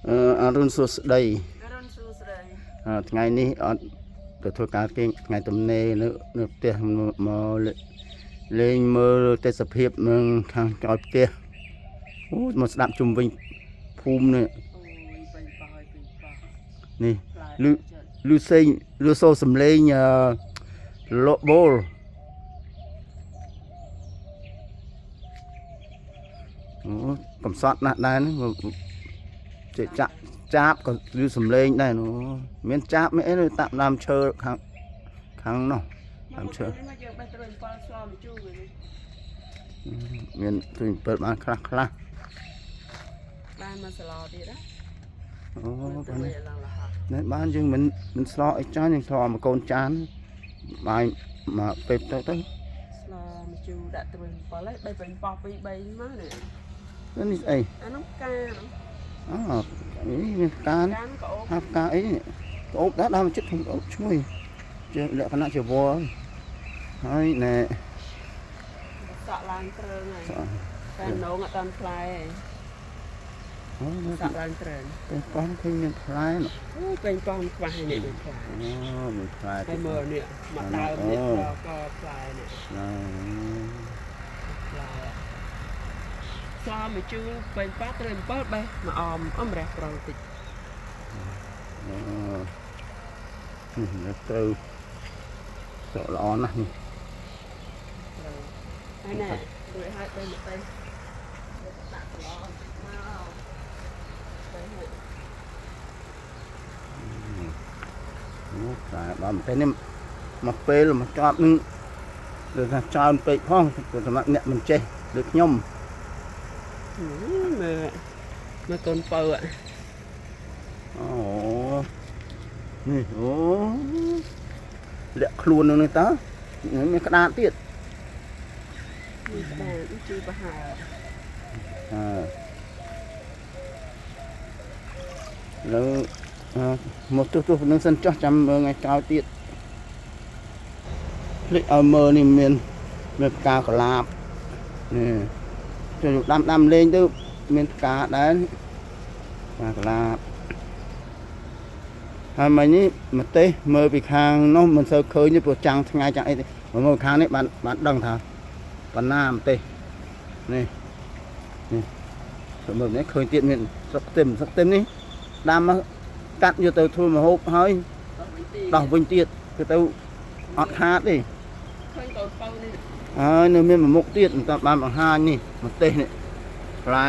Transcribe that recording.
អរុនសួស្ដីរុនសួស្ដីថ្ងៃនេះអត់ទៅធ្វើការគេថ្ងៃទំនេរនៅផ្ទះមកលេងមើលទេសភាពនឹងខាងក្រោយផ្ទះអូមកស្ដាប់ជុំវិញភូមិនេះអូយពេញប៉ោះពេញប៉ោះនេះលឺសេងលឺសូរសំឡេងលក់បូលអូកំសត់ណាស់ដែរហ្នឹងចេះចាបក៏លឺសំឡេងដែរនោះមានចាបមានអីតាក់ដើមឈើខាងនោះដើមឈើមកយើងបេះត្រួយ7ស្លមជូរវិញមានត្រួយ7បានខ្លះបានមកស្លទៀតណាអូបានឡើងរហ័សនេះបានយើងមិនស្លអីចានយើងស្លមួយកូនចានបាយមកពេលទៅស្លមជូរដាក់ត្រួយ7ហើយបីពេញប៉ោះ2 3មកនេះនេះស្អីអានោះផ្កានេះមានផ្កាហាផ្កាអីក្អូបដែរដើមចិត្តខ្ញុំក្អូបឈ្ងុយជាលក្ខណៈជាវល់ហើយណែសក់ឡើងត្រឹងហើយតែនងអត់តាមផ្លែអូសក់ឡើងត្រឹងពេញប៉ោះឃើញមានផ្លែអូពេញប៉ោះខ្វះនេះមានផ្លែអូមានផ្លែហើយមើលនេះមកដើមនេះក៏ផ្លែនេះផ្លែស្លមជូរពេញប៉ោះត្រួយ7បេះមកអមរះប្រងតិចនេះត្រូវស្រកល្អណាស់នេះហើយណែរួចហើយទៅមកទៅដាក់ស្លមកអូតែដល់តែនេះមកពេលមកចប់នឹងគឺថាច្រើនពេកផងសម្រាប់អ្នកមិនចេះដូចខ្ញុំមើលកូនពៅអូនេះអូលាក់ខ្លួននៅនេះតើមានក្តារទៀតមានក្តារជឿប្រហែលលើមកទោះនឹងសិនចោះចាំមើលថ្ងៃក្រោយទៀតភ្លេចឲ្យមើលនេះមានផ្កាកលាបនេះចូលដាំលេងទៅមានផ្កាដែរផ្កាកលាបហើយមិញនេះម្ទេសមើលពីខាងនោះមិនសូវឃើញទេព្រោះចាំងថ្ងៃចាំងអីទេមើលខាងនេះបានដឹងថាបណ្ណាម្ទេសនេះមើលនេះឃើញទៀតមានស្លឹកខ្ទឹមនេះដាំមកកាត់យកទៅធ្វើម្ហូបហើយដោះវិញទៀតគឺទៅអត់ខាតទេឃើញកូនពៅនេះហើយនៅមានមួយមុខទៀតមិនតាមបានបង្ហាញនេះម្ទេសនេះផ្លែ